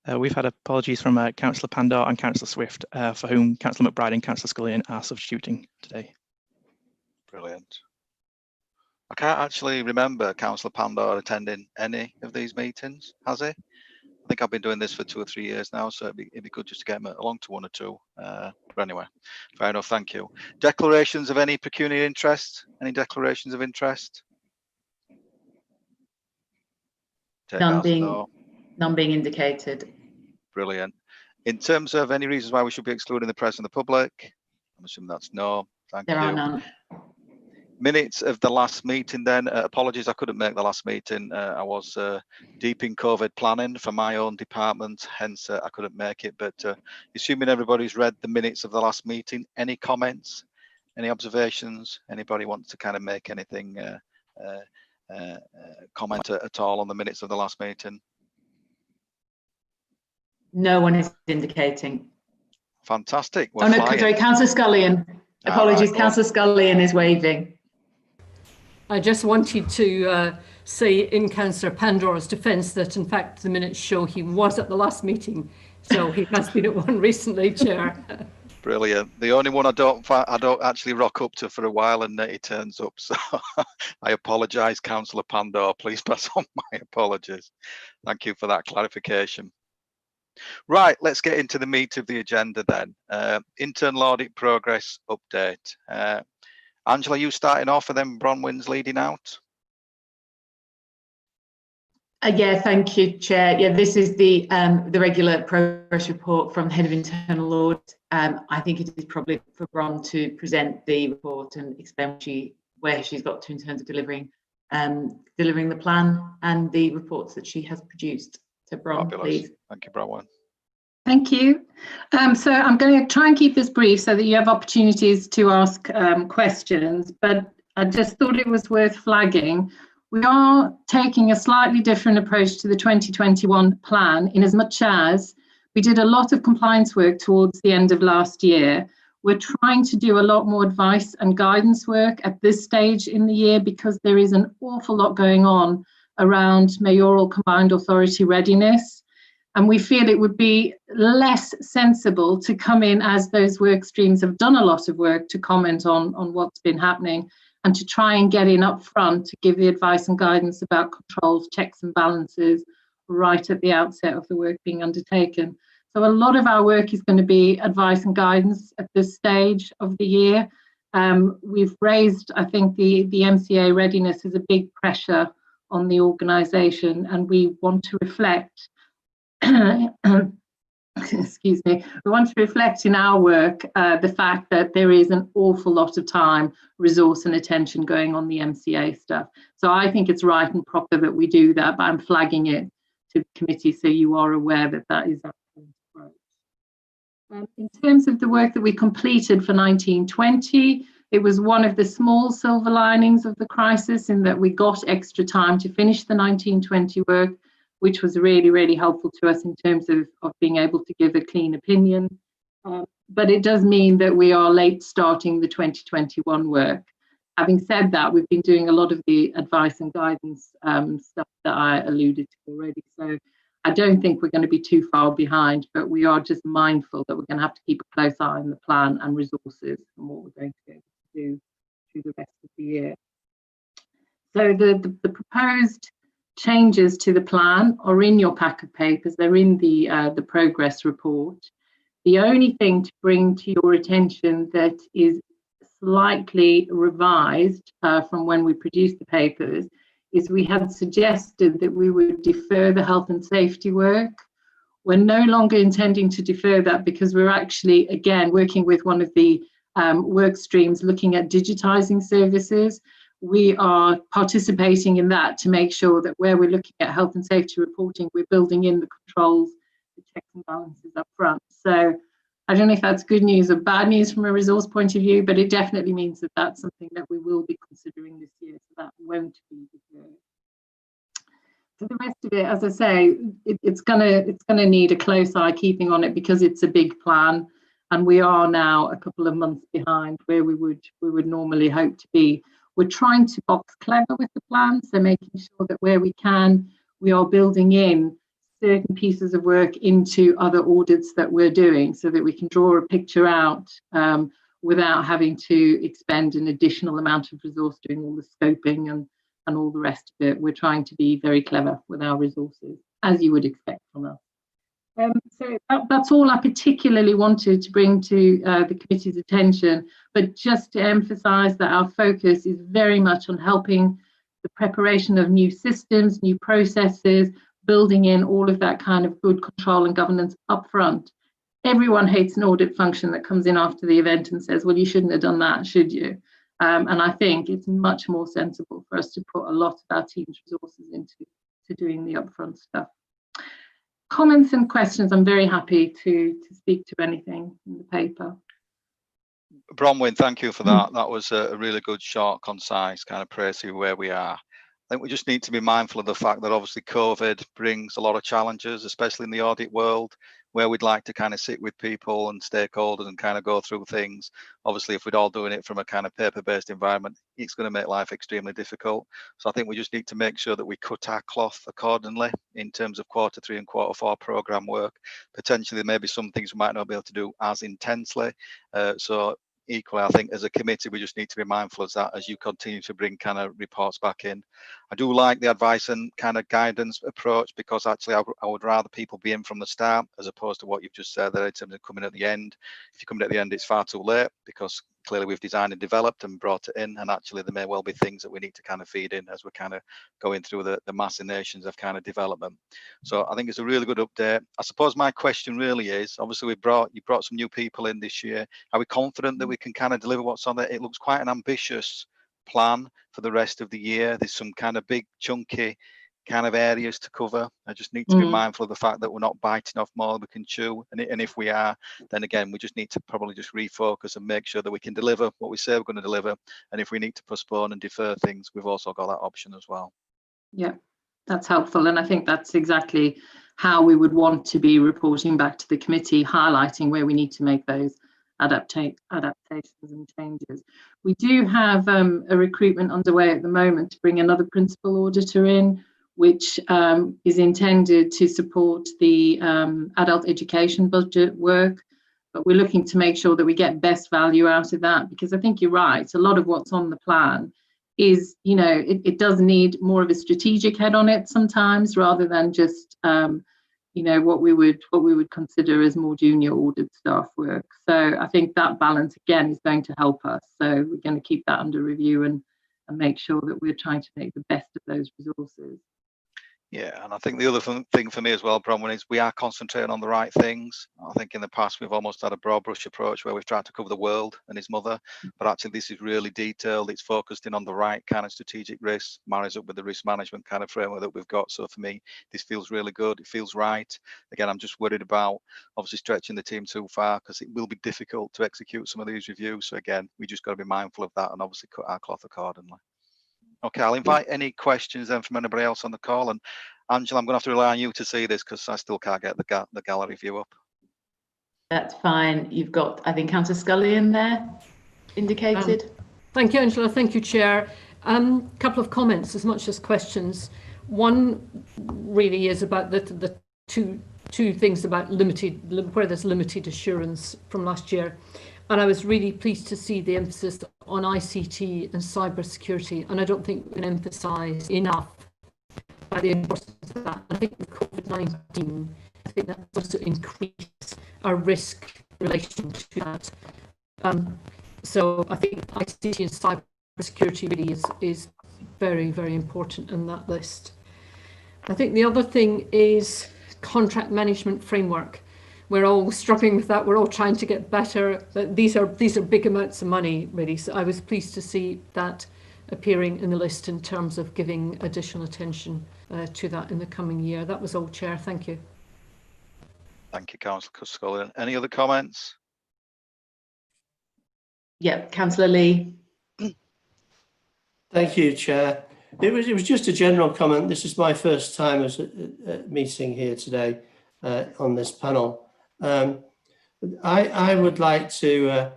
We've had apologies from Councillor Pandor and Councillor Swift, for whom Councillor McBride and Councillor Scullion are substituting today. Brilliant. I can't actually remember Councillor Pandor attending any of these meetings, has he? I think I've been doing this for 2 or 3 years now, so it'd be good just to get him along to 1 or 2. But anyway, fair enough, thank you. Declarations of any pecuniary interest? Any declarations of interest? None being indicated. Brilliant. In terms of any reasons why we should be excluding the press and the public, I'm assuming that's no. Thank you. There are none. Minutes of the last meeting then. Apologies, I couldn't make the last meeting. I was deep in COVID planning for my own department, hence I couldn't make it. But assuming everybody's read the minutes of the last meeting, any comments, any observations? Anybody wants to kind of make anything, comment at all on the minutes of the last meeting? No one is indicating. Fantastic. Oh no, sorry, Councillor Scullion. Apologies, right, Councillor Scullion is waving. I just wanted to say in Councillor Pandor's defence that in fact the minutes show he was at the last meeting, so he has been at one recently, Chair. Brilliant. The only one I don't actually rock up to for a while, and he turns up. So I apologise, Councillor Pandor. Please pass on my apologies. Thank you for that clarification. Right, let's get into the meat of the agenda then. Internal audit progress update. Angela, you starting off, and then Bronwyn's leading out. Yeah, thank you, Chair. Yeah, this is the regular progress report from the Head of Internal Audit. I think it is probably for Bron to present the report and explain where she's got to in terms of delivering the plan and the reports that she has produced. So Bron, please. Thank you, Bronwyn. Thank you. So I'm going to try and keep this brief so that you have opportunities to ask questions, but I just thought it was worth flagging. We are taking a slightly different approach to the 2021 plan, in as much as we did a lot of compliance work towards the end of last year. We're trying to do a lot more advice and guidance work at this stage in the year because there is an awful lot going on around mayoral combined authority readiness. And we feel it would be less sensible to come in as those work streams have done a lot of work to comment on what's been happening and to try and get in up front to give the advice and guidance about controls, checks and balances right at the outset of the work being undertaken. So a lot of our work is going to be advice and guidance at this stage of the year. We've raised, I think, the MCA readiness is a big pressure on the organisation, and we want to reflect excuse me, we want to reflect in our work the fact that there is an awful lot of time, resource and attention going on the MCA stuff. So I think it's right and proper that we do that, but I'm flagging it to the committee so you are aware that that is our approach. In terms of the work that we completed for 1920, it was one of the small silver linings of the crisis in that we got extra time to finish the 1920 work, which was really, really helpful to us in terms of being able to give a clean opinion. But it does mean that we are late starting the 2021 work. Having said that, we've been doing a lot of the advice and guidance stuff that I alluded to already. So I don't think we're going to be too far behind, but we are just mindful that we're going to have to keep a close eye on the plan and resources and what we're going to be able to do through the rest of the year. So the proposed changes to the plan are in your pack of papers. They're in the progress report. The only thing to bring to your attention that is slightly revised from when we produced the papers is we had suggested that we would defer the health and safety work. We're no longer intending to defer that because we're actually, again, working with one of the work streams looking at digitising services. We are participating in that to make sure that where we're looking at health and safety reporting, we're building in the controls, the checks and balances up front. So I don't know if that's good news or bad news from a resource point of view, but it definitely means that that's something that we will be considering this year, so that won't be deferred. For the rest of it, as I say, it's gonna need a close eye keeping on it because it's a big plan, and we are now a couple of months behind where we would normally hope to be. We're trying to box clever with the plan, so making sure that where we can, we are building in certain pieces of work into other audits that we're doing so that we can draw a picture out without having to expend an additional amount of resource doing all the scoping and all the rest of it. We're trying to be very clever with our resources, as you would expect from us. So that's all I particularly wanted to bring to the committee's attention, but just to emphasise that our focus is very much on helping the preparation of new systems, new processes, building in all of that kind of good control and governance up front. Everyone hates an audit function that comes in after the event and says, well, you shouldn't have done that, should you? And I think it's much more sensible for us to put a lot of our team's resources into doing the upfront stuff. Comments and questions, I'm very happy to speak to anything in the paper. Bronwyn, thank you for that. That was a really good, short, concise kind of précis where we are. I think we just need to be mindful of the fact that obviously COVID brings a lot of challenges, especially in the audit world, where we'd like to kind of sit with people and stakeholders and kind of go through things. Obviously, if we're all doing it from a kind of paper-based environment, it's going to make life extremely difficult. So I think we just need to make sure that we cut our cloth accordingly in terms of Q3 and Q4 programme work. Potentially, there may be some things we might not be able to do as intensely. So equally, I think as a committee, we just need to be mindful of that as you continue to bring kind of reports back in. I do like the advice and kind of guidance approach, because actually I would rather people be in from the start as opposed to what you've just said there in terms of coming at the end. If you come at the end, it's far too late, because clearly we've designed and developed and brought it in, and actually there may well be things that we need to kind of feed in as we're kind of going through the machinations of kind of development. So I think it's a really good update. I suppose my question really is, obviously you brought some new people in this year. Are we confident that we can kind of deliver what's on there? It looks quite an ambitious plan for the rest of the year. There's some kind of big chunky kind of areas to cover. I just need to be mindful of the fact that we're not biting off more than we can chew, and if we are, then again we just need to probably just refocus and make sure that we can deliver what we say we're going to deliver, and if we need to postpone and defer things, we've also got that option as well. Yeah, that's helpful, and I think that's exactly how we would want to be reporting back to the committee, highlighting where we need to make those adaptations and changes. We do have a recruitment underway at the moment to bring another principal auditor in, which is intended to support the adult education budget work. But we're looking to make sure that we get best value out of that, because I think you're right. A lot of what's on the plan is, you know, it does need more of a strategic head on it sometimes, rather than just you know, what we would consider as more junior audit staff work. So I think that balance again is going to help us. So we're going to keep that under review and make sure that we're trying to make the best of those resources. Yeah, and I think the other thing for me as well, Bronwyn, is we are concentrating on the right things. I think in the past we've almost had a broad brush approach where we've tried to cover the world and its mother, but actually this is really detailed. It's focused in on the right kind of strategic risks, marries up with the risk management kind of framework that we've got. So for me, this feels really good. It feels right. Again, I'm just worried about obviously stretching the team too far, because it will be difficult to execute some of these reviews. So again, we just got to be mindful of that and obviously cut our cloth accordingly. Okay, I'll invite any questions then from anybody else on the call. And Angela, I'm going to have to rely on you to see this, because I still can't get the gallery view up. That's fine. You've got, I think, Councillor Scullion there indicated. Thank you, Angela. Thank you, Chair. Couple of comments as much as questions. One really is about the two things about where there's limited assurance from last year. And I was really pleased to see the emphasis on ICT and cybersecurity. And I don't think we can emphasise enough by the importance of that. I think with COVID-19, I think that's also increased our risk in relation to that. So I think ICT and cybersecurity really is very, very important in that list. I think the other thing is contract management framework. We're all struggling with that. We're all trying to get better. But these are big amounts of money, really. So I was pleased to see that appearing in the list in terms of giving additional attention to that in the coming year. That was all, Chair. Thank you. Thank you, Councillor Scullion. Any other comments? Yeah, Councillor Lee. Thank you, Chair. It was just a general comment. This is my first time as a meeting here today on this panel. I would like to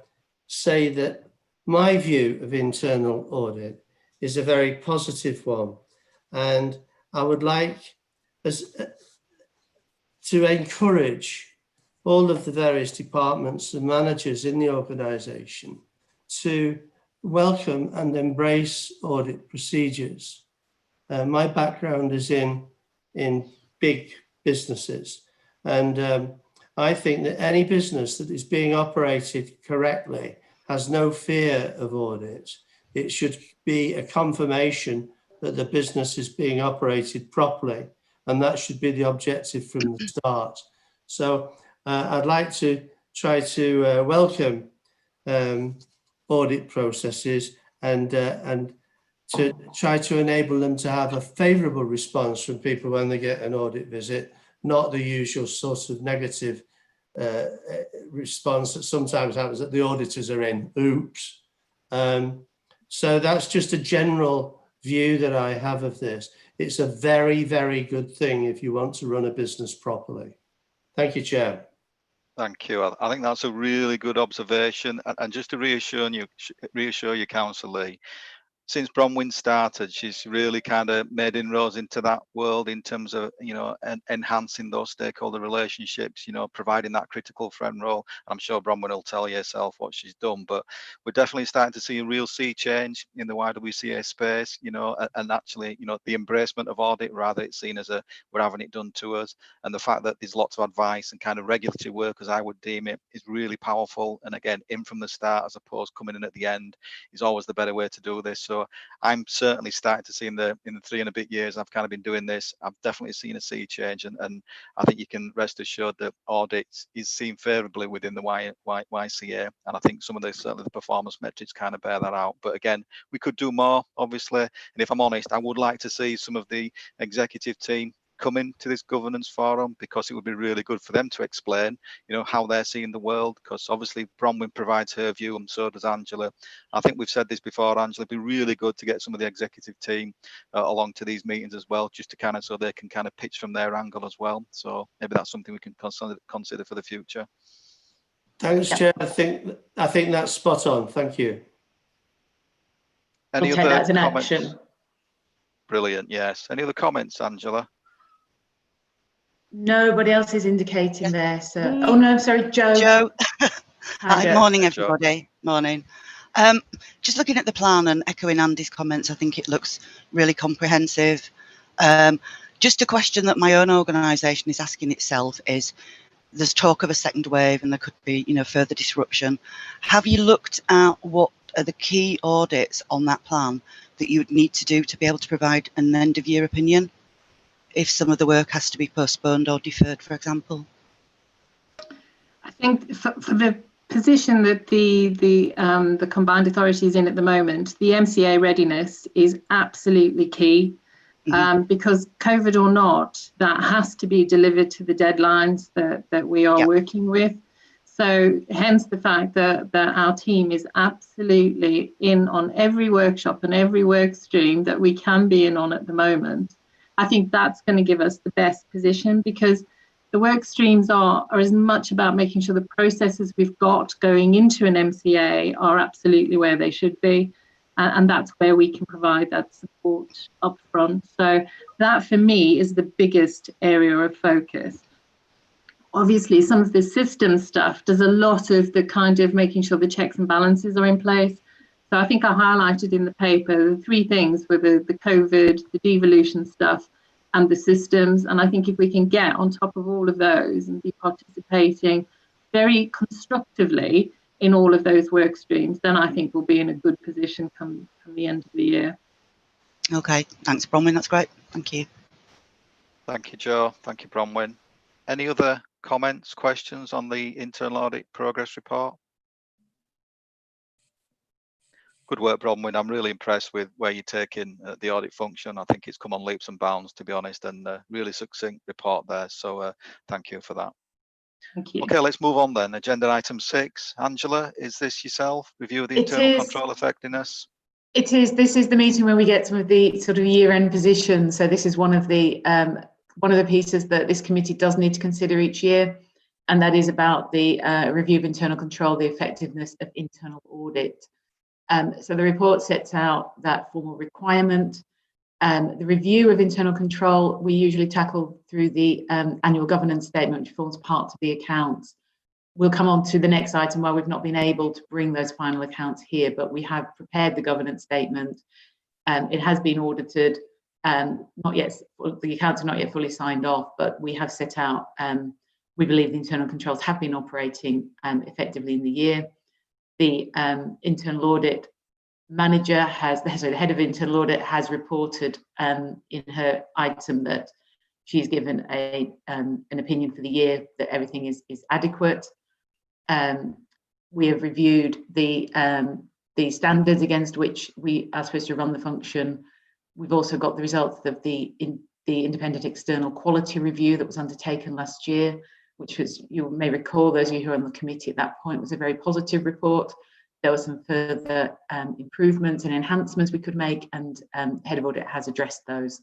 say that my view of internal audit is a very positive one, and I would like, as to encourage all of the various departments and managers in the organisation to welcome and embrace audit procedures. My background is in big businesses, and I think that any business that is being operated correctly has no fear of audit. It should be a confirmation that the business is being operated properly, and that should be the objective from the start. So I'd like to try to welcome audit processes and to try to enable them to have a favourable response from people when they get an audit visit, not the usual sort of negative response that sometimes happens that the auditors are in, oops. So that's just a general view that I have of this. It's a very, very good thing if you want to run a business properly. Thank you, Chair. Thank you. I think that's a really good observation. And just to reassure you, Councillor Lee, since Bronwyn started, she's really kind of made inroads into that world in terms of, you know, enhancing those stakeholder relationships, you know, providing that critical friend role. I'm sure Bronwyn will tell you herself what she's done, but we're definitely starting to see a real sea change in the WYCA space, you know, and actually, you know, the embracement of audit, rather it's seen as we're having it done to us. And the fact that there's lots of advice and kind of regulatory work, as I would deem it, is really powerful. And again, in from the start, as opposed to coming in at the end, is always the better way to do this. So I'm certainly starting to see in the 3 and a bit years I've kind of been doing this, I've definitely seen a sea change, and I think you can rest assured that audit is seen favourably within the WYCA, and I think some of certainly the performance metrics kind of bear that out. But again, we could do more, obviously, and if I'm honest, I would like to see some of the executive team come into this governance forum, because it would be really good for them to explain, you know, how they're seeing the world, because obviously Bronwyn provides her view and so does Angela. I think we've said this before, Angela, it'd be really good to get some of the executive team along to these meetings as well, just to kind of, so they can kind of pitch from their angle as well. So maybe that's something we can consider for the future. Thanks, Chair. I think that's spot on. Thank you. Any I'll other take that as an comments? action. Brilliant, yes. Any other comments, Angela? Nobody else is indicating there, so. Oh no, sorry, Joe. Joe. Hi, Joe. Morning, Hi, everybody. Morning. Just looking at the plan and echoing Andy's comments, I think it looks really comprehensive. Just a question that my own organisation is asking itself is, there's talk of a second wave and there could be, you know, further disruption. Have you looked at what are the key audits on that plan that you would need to do to be able to provide an end of year opinion, if some of the work has to be postponed or deferred, for example? I think for the position that the combined authority is in at the moment, the MCA readiness is absolutely key. Because COVID or not, that has to be delivered to the deadlines that we are working with. So hence the fact that our team is absolutely in on every workshop and every work stream that we can be in on at the moment. I think that's going to give us the best position, because the work streams are as much about making sure the processes we've got going into an MCA are absolutely where they should be. And that's where we can provide that support up front. So that for me is the biggest area of focus. Obviously, some of the system stuff does a lot of the kind of making sure the checks and balances are in place. So I think I highlighted in the paper the 3 things were the COVID, the devolution stuff, and the systems. And I think if we can get on top of all of those and be participating very constructively in all of those work streams, then I think we'll be in a good position come the end of the year. Okay, thanks, Bronwyn. That's great. Thank you. Thank you, Joe. Thank you, Bronwyn. Any other comments, questions on the internal audit progress report? Good work, Bronwyn. I'm really impressed with where you're taking the audit function. I think it's come on leaps and bounds, to be honest, and really succinct report there. So thank you for that. Thank you. Okay, let's move on then. Agenda item 6. Angela, is this yourself? Review of the internal control effectiveness? It is. This is the meeting where we get some of the sort of year-end positions. So this is one of the pieces that this committee does need to consider each year, and that is about the review of internal control, the effectiveness of internal audit. So the report sets out that formal requirement. The review of internal control, we usually tackle through the annual governance statement, which forms part of the accounts. We'll come on to the next item where we've not been able to bring those final accounts here, but we have prepared the governance statement. It has been audited, not yet, the accounts are not yet fully signed off, but we have set out, we believe the internal controls have been operating effectively in the year. The internal audit manager has, so the head of internal audit has reported in her item that she's given an opinion for the year that everything is adequate. We have reviewed the standards against which we are supposed to run the function. We've also got the results of the independent external quality review that was undertaken last year, which was, you may recall, those of you who were on the committee at that point, was a very positive report. There were some further improvements and enhancements we could make, and Head of Audit has addressed those.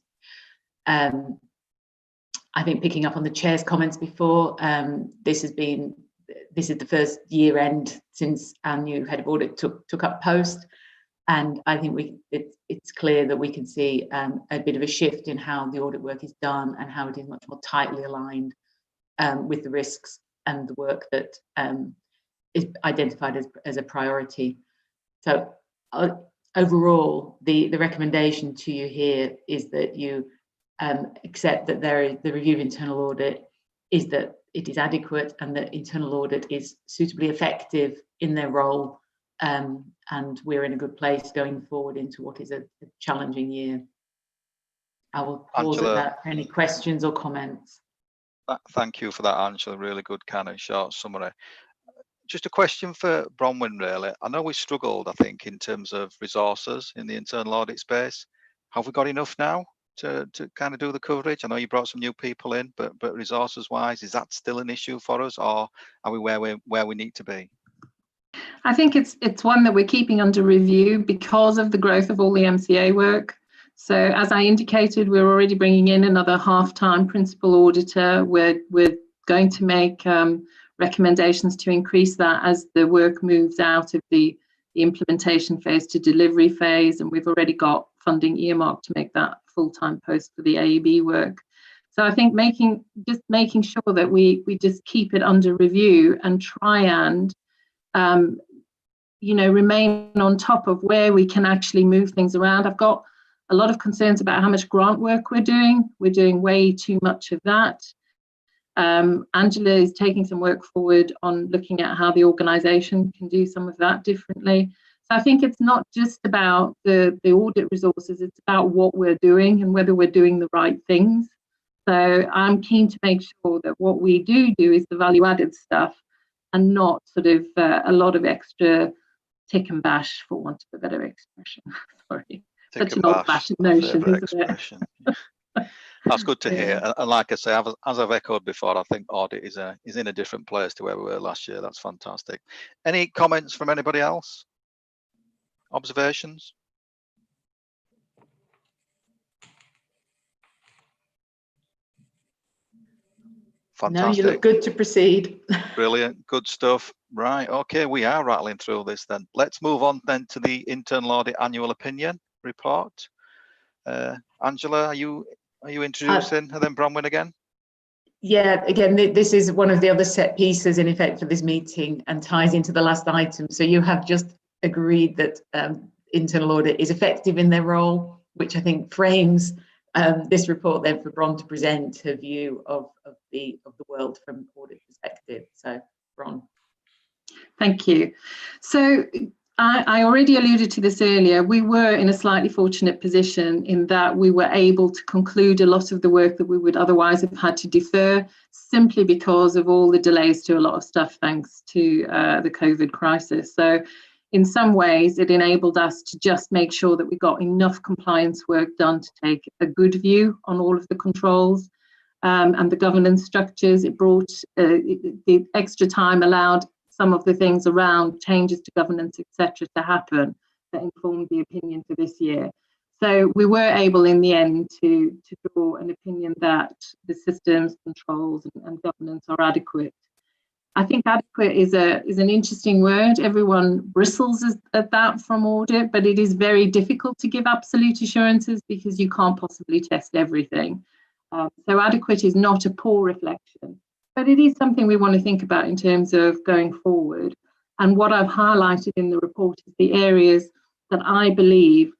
I think picking up on the Chair's comments before, this is the first year end since our new Head of Audit took up post, and I think it's clear that we can see a bit of a shift in how the audit work is done and how it is much more tightly aligned with the risks and the work that is identified as a priority. So overall, the recommendation to you here is that you accept that the review of internal audit is that it is adequate and that internal audit is suitably effective in their role, and we're in a good place going forward into what is a challenging year. I will pause at that for any questions or comments. Thank you for that, Angela. Really good kind of short summary. Just a question for Bronwyn, really. I know we struggled, I think, in terms of resources in the internal audit space. Have we got enough now to kind of do the coverage? I know you brought some new people in, but resources wise, is that still an issue for us, or are we where we need to be? I think it's one that we're keeping under review because of the growth of all the MCA work. So as I indicated, we're already bringing in another half-time principal auditor. We're going to make recommendations to increase that as the work moves out of the implementation phase to delivery phase, and we've already got funding earmarked to make that full-time post for the AEB work. So I think making sure that we just keep it under review and try and remain on top of where we can actually move things around. I've got a lot of concerns about how much grant work we're doing. We're doing way too much of that. Angela is taking some work forward on looking at how the organisation can do some of that differently. So I think it's not just about the audit resources, it's about what we're doing and whether we're doing the right things. So I'm keen to make sure that what we do is the value added stuff and not sort of a lot of extra tick and bash, for want of a better expression. Sorry, such an old-fashioned notion, isn't it? That's good to hear. And like I say, as I've echoed before, I think audit is in a different place to where we were last year. That's fantastic. Any comments from anybody else? Observations? Fantastic. No, you look good to proceed. Brilliant, good stuff. Right, okay, we are rattling through this then. Let's move on then to the internal audit annual opinion report. Angela, are you introducing and then Bronwyn again? Yeah, again, this is one of the other set pieces in effect for this meeting and ties into the last item. So you have just agreed that internal audit is effective in their role, which I think frames this report then for Bron to present her view of the world from audit perspective. So Bron. Thank you. So I already alluded to this earlier. We were in a slightly fortunate position in that we were able to conclude a lot of the work that we would otherwise have had to defer simply because of all the delays to a lot of stuff thanks to the COVID crisis. So in some ways, it enabled us to just make sure that we got enough compliance work done to take a good view on all of the controls and the governance structures. It brought the extra time allowed some of the things around changes to governance, etc., to happen that informed the opinion for this year. So we were able in the end to draw an opinion that the systems, controls and governance are adequate. I think adequate is an interesting word. Everyone bristles at that from audit, but it is very difficult to give absolute assurances because you can't possibly test everything. So adequate is not a poor reflection, but it is something we want to think about in terms of going forward. And what I've highlighted in the report is the areas that I believe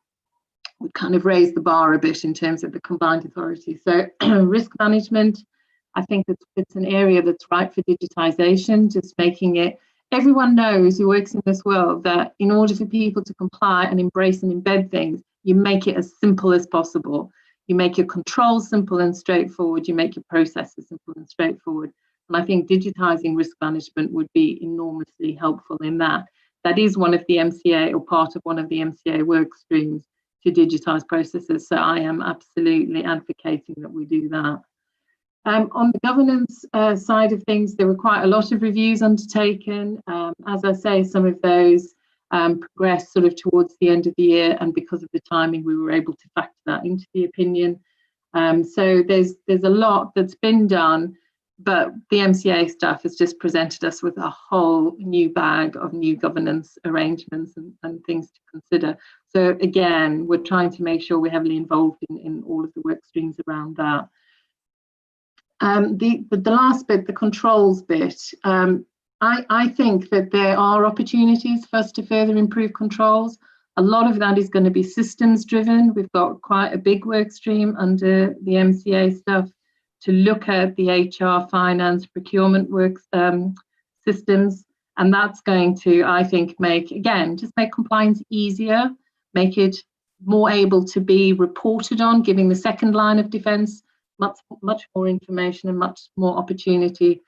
would kind of raise the bar a bit in terms of the combined authority. So risk management, I think it's an area that's ripe for digitisation, just making it, everyone knows who works in this world that in order for people to comply and embrace and embed things, you make it as simple as possible. You make your controls simple and straightforward, you make your processes simple and straightforward. And I think digitising risk management would be enormously helpful in that. That is one of the MCA, or part of one of the MCA work streams, to digitise processes. So I am absolutely advocating that we do that. On the governance side of things, there were quite a lot of reviews undertaken. As I say, some of those progressed sort of towards the end of the year, and because of the timing, we were able to factor that into the opinion. So there's a lot that's been done, but the MCA staff has just presented us with a whole new bag of new governance arrangements and things to consider. So again, we're trying to make sure we're heavily involved in all of the work streams around that. The last bit, the controls bit, I think that there are opportunities for us to further improve controls. A lot of that is going to be systems driven. We've got quite a big work stream under the MCA stuff to look at the HR, finance, procurement work systems. And that's going to, I think, make compliance easier, make it more able to be reported on, giving the second line of defence much more information and much more opportunity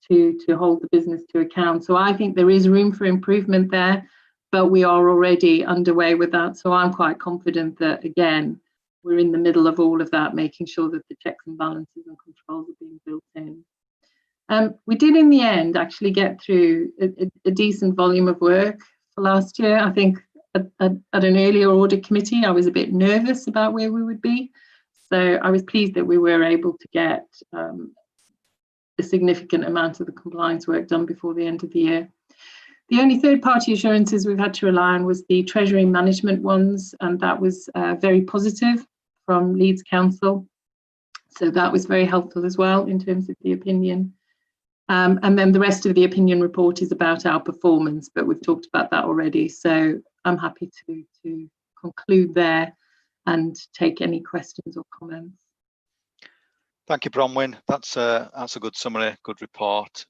to hold the business to account. So I think there is room for improvement there, but we are already underway with that. So I'm quite confident that, again, we're in the middle of all of that, making sure that the checks and balances and controls are being built in. We did in the end actually get through a decent volume of work for last year. I think at an earlier audit committee, I was a bit nervous about where we would be. So I was pleased that we were able to get a significant amount of the compliance work done before the end of the year. The only third-party assurances we've had to rely on was the treasury management ones, and that was very positive from Leeds Council. So that was very helpful as well in terms of the opinion. And then the rest of the opinion report is about our performance, but we've talked about that already. So I'm happy to conclude there and take any questions or comments. Thank you, Bronwyn. That's a good summary, good report.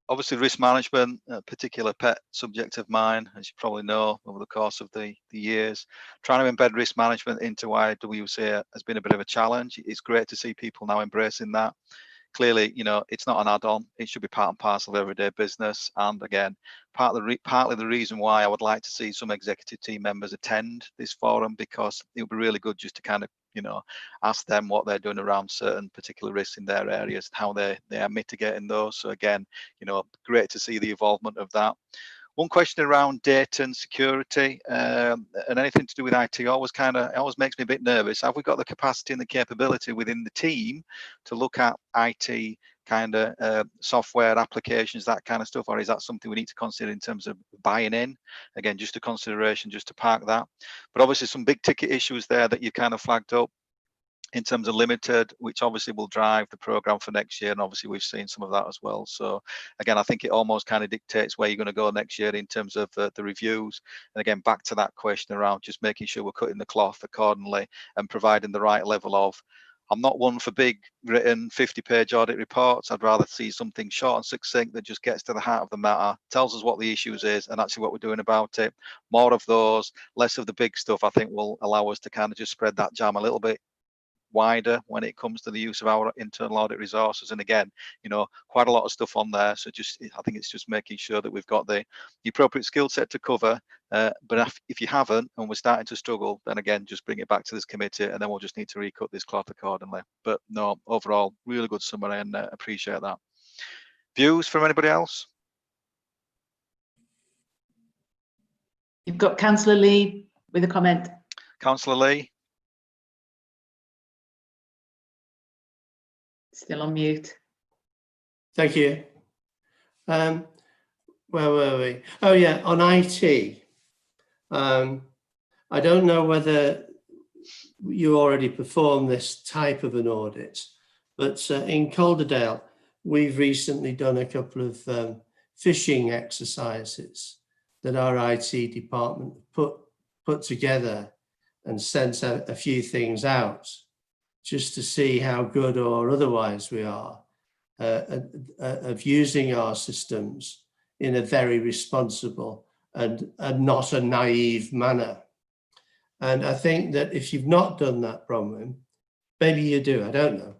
Obviously, risk management, a particular pet subject of mine, as you probably know, over the course of the years. Trying to embed risk management into WYCA has been a bit of a challenge. It's great to see people now embracing that. Clearly, you know, it's not an add-on. It should be part and parcel of everyday business. And again, partly the reason why I would like to see some executive team members attend this forum, because it would be really good just to kind of, you know, ask them what they're doing around certain particular risks in their areas, how they are mitigating those. So again, you know, great to see the involvement of that. One question around data and security and anything to do with IT always makes me a bit nervous. Have we got the capacity and the capability within the team to look at IT kind of software applications, that kind of stuff, or is that something we need to consider in terms of buying in? Again, just a consideration, just to park that. But obviously some big ticket issues there that you kind of flagged up in terms of limited, which obviously will drive the program for next year, and obviously we've seen some of that as well. So again, I think it almost kind of dictates where you're going to go next year in terms of the reviews. And again, back to that question around just making sure we're cutting the cloth accordingly and providing the right level of, I'm not one for big written 50-page audit reports. I'd rather see something short and succinct that just gets to the heart of the matter, tells us what the issues is and actually what we're doing about it. More of those, less of the big stuff, I think will allow us to kind of just spread that jam a little bit wider when it comes to the use of our internal audit resources. And again, you know, quite a lot of stuff on there. So just, I think it's just making sure that we've got the appropriate skill set to cover. But if you haven't and we're starting to struggle, then again, just bring it back to this committee and then we'll just need to recut this cloth accordingly. But no, overall, really good summary and appreciate that. Views from anybody else? You've got Councillor Lee with a comment. Councillor Lee. Still on mute. Thank you. Where were we? Oh yeah, on IT. I don't know whether you already perform this type of an audit, but in Calderdale, we've recently done a couple of phishing exercises that our IT department put together and sent a few things out just to see how good or otherwise we are of using our systems in a very responsible and not a naive manner. And I think that if you've not done that, Bronwyn, maybe you do, I don't know.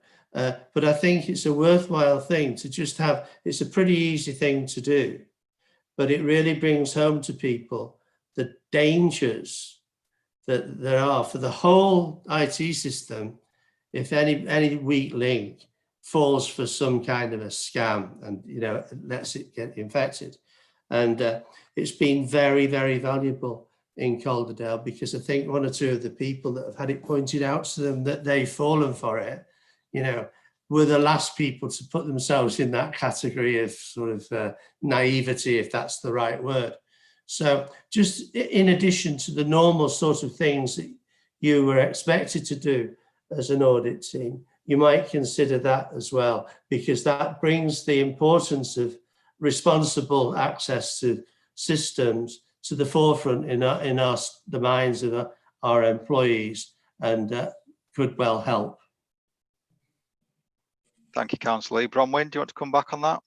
But I think it's a worthwhile thing to just have, it's a pretty easy thing to do, but it really brings home to people the dangers that there are for the whole IT system if any weak link falls for some kind of a scam and, you know, lets it get infected. And it's been very, very valuable in Calderdale, because I think one or two of the people that have had it pointed out to them that they've fallen for it, you know, were the last people to put themselves in that category of sort of naivety, if that's the right word. So just in addition to the normal sort of things that you were expected to do as an audit team, you might consider that as well, because that brings the importance of responsible access to systems to the forefront in the minds of our employees, and could well help. Thank you, Councillor Lee. Bronwyn, do you want to come back on that?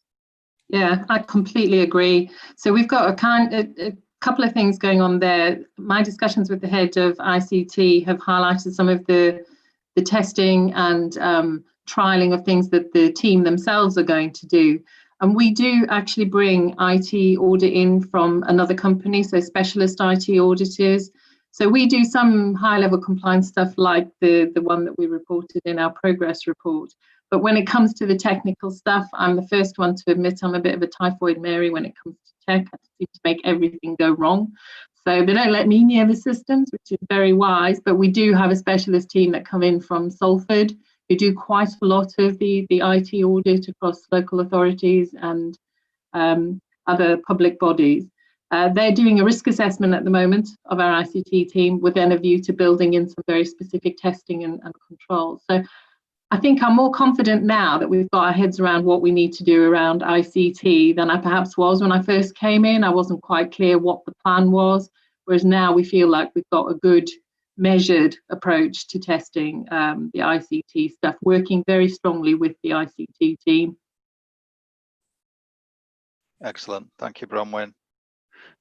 Yeah, I completely agree. So we've got a couple of things going on there. My discussions with the head of ICT have highlighted some of the testing and trialing of things that the team themselves are going to do. And we do actually bring IT audit in from another company, so specialist IT auditors. So we do some high-level compliance stuff like the one that we reported in our progress report. But when it comes to the technical stuff, I'm the first one to admit I'm a bit of a typhoid Mary when it comes to tech. I seem to make everything go wrong. So they don't let me near the systems, which is very wise. But we do have a specialist team that come in from Salford, who do quite a lot of the IT audit across local authorities and other public bodies. They're doing a risk assessment at the moment of our ICT team, with then a view to building in some very specific testing and controls. So I think I'm more confident now that we've got our heads around what we need to do around ICT than I perhaps was when I first came in. I wasn't quite clear what the plan was, whereas now we feel like we've got a good measured approach to testing the ICT stuff, working very strongly with the ICT team. Excellent. Thank you, Bronwyn.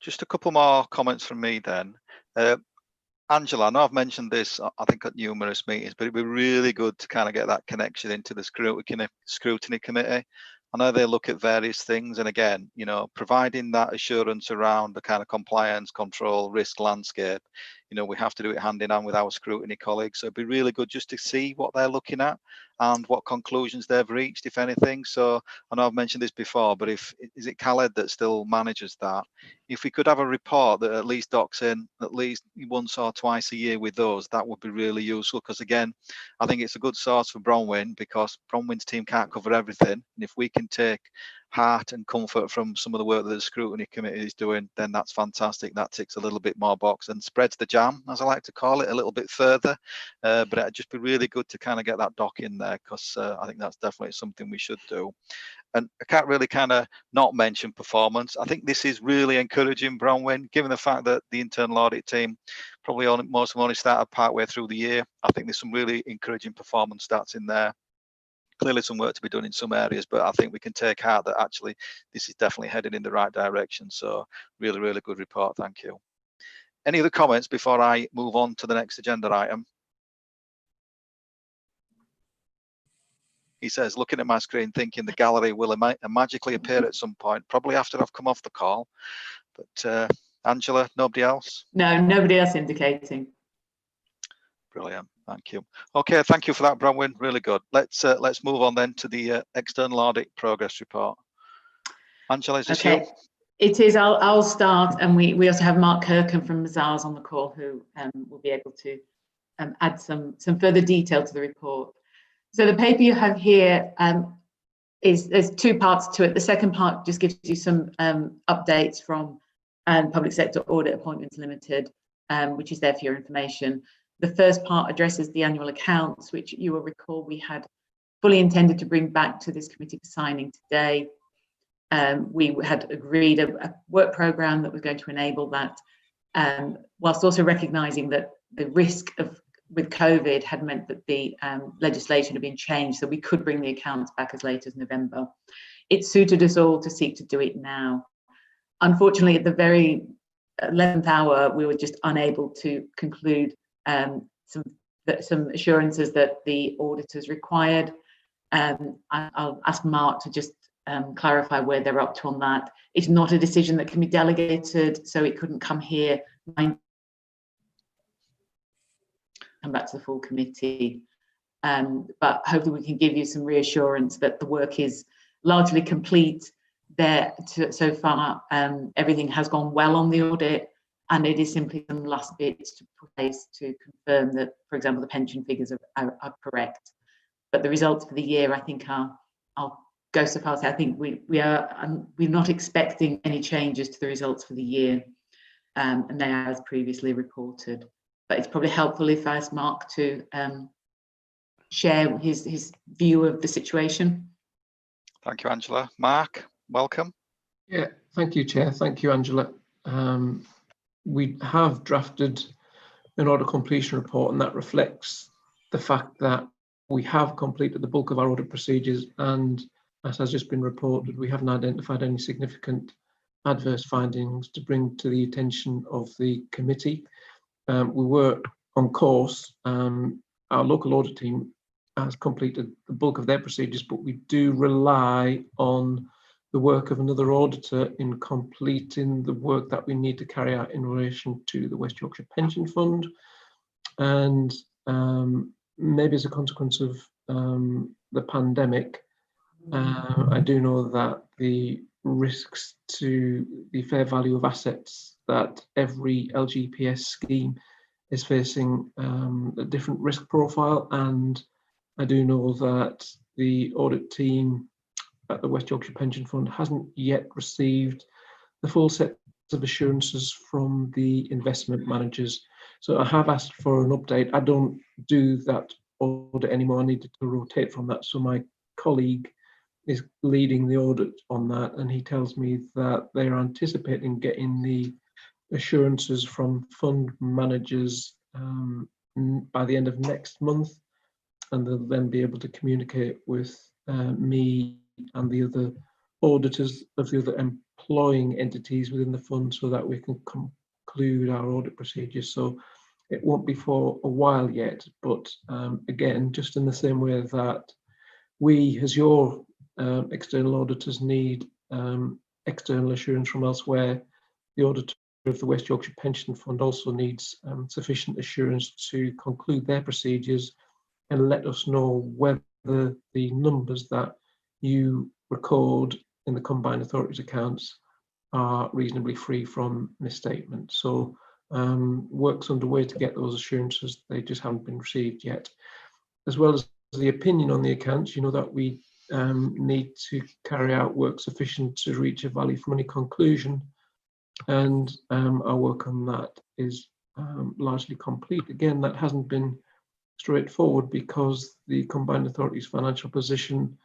Just a couple more comments from me then. Angela, I know I've mentioned this, I think, at numerous meetings, but it'd be really good to kind of get that connection into the scrutiny committee. I know they look at various things, and again, you know, providing that assurance around the kind of compliance, control, risk landscape, you know, we have to do it hand in hand with our scrutiny colleagues. So it'd be really good just to see what they're looking at and what conclusions they've reached, if anything. So I know I've mentioned this before, but is it Khaled that still manages that? If we could have a report that at least docks in at least once or twice a year with those, that would be really useful. Because again, I think it's a good source for Bronwyn, because Bronwyn's team can't cover everything. And if we can take heart and comfort from some of the work that the scrutiny committee is doing, then that's fantastic. That ticks a little bit more box and spreads the jam, as I like to call it, a little bit further. But it'd just be really good to kind of get that doc in there, because I think that's definitely something we should do. And I can't really kind of not mention performance. I think this is really encouraging, Bronwyn, given the fact that the internal audit team probably most of them only started partway through the year. I think there's some really encouraging performance stats in there. Clearly some work to be done in some areas, but I think we can take heart that actually this is definitely heading in the right direction. So really, really good report. Thank you. Any other comments before I move on to the next agenda item? He says, looking at my screen, thinking the gallery will magically appear at some point, probably after I've come off the call. But Angela, nobody else? No, nobody else indicating. Brilliant, thank you. Okay, thank you for that, Bronwyn. Really good. Let's move on then to the external audit progress report. Angela, is this you? It is. I'll start, and we also have Mark Kirkham from Mazars on the call, who will be able to add some further detail to the report. So the paper you have here there's two parts to it. The second part just gives you some updates from Public Sector Audit Appointments Limited, which is there for your information. The first part addresses the annual accounts, which you will recall we had fully intended to bring back to this committee for signing today. We had agreed a work programme that was going to enable that, whilst also recognising that the risk with COVID had meant that the legislation had been changed, so we could bring the accounts back as late as November. It suited us all to seek to do it now. Unfortunately, at the very 11th hour, we were just unable to conclude some assurances that the auditors required. I'll ask Mark to just clarify where they're up to on that. It's not a decision that can be delegated, so it couldn't come here, come back to the full committee. But hopefully we can give you some reassurance that the work is largely complete there so far. Everything has gone well on the audit, and it is simply some last bits to place to confirm that, for example, the pension figures are correct. But the results for the year, I think, I'll go so far as I think we're not expecting any changes to the results for the year, and they are as previously reported. But it's probably helpful if I ask Mark to share his view of the situation. Thank you, Angela. Mark, welcome. Yeah, thank you, Chair. Thank you, Angela. We have drafted an audit completion report, and that reflects the fact that we have completed the bulk of our audit procedures, and as has just been reported, we haven't identified any significant adverse findings to bring to the attention of the committee. We were on course. Our local audit team has completed the bulk of their procedures, but we do rely on the work of another auditor in completing the work that we need to carry out in relation to the West Yorkshire Pension Fund. And maybe as a consequence of the pandemic, I do know that the risks to the fair value of assets that every LGPS scheme is facing a different risk profile, and I do know that the audit team at the West Yorkshire Pension Fund hasn't yet received the full set of assurances from the investment managers. So I have asked for an update. I don't do that audit anymore. I needed to rotate from that. So my colleague is leading the audit on that, and he tells me that they're anticipating getting the assurances from fund managers by the end of next month, and they'll then be able to communicate with me and the other auditors of the other employing entities within the fund so that we can conclude our audit procedures. So it won't be for a while yet, but again, just in the same way that we, as your external auditors, need external assurance from elsewhere, the auditor of the West Yorkshire Pension Fund also needs sufficient assurance to conclude their procedures and let us know whether the numbers that you record in the combined authorities accounts are reasonably free from misstatement. So work's underway to get those assurances. They just haven't been received yet. As well as the opinion on the accounts, you know that we need to carry out work sufficient to reach a value for money conclusion, and our work on that is largely complete. Again, that hasn't been straightforward because the combined authorities financial position,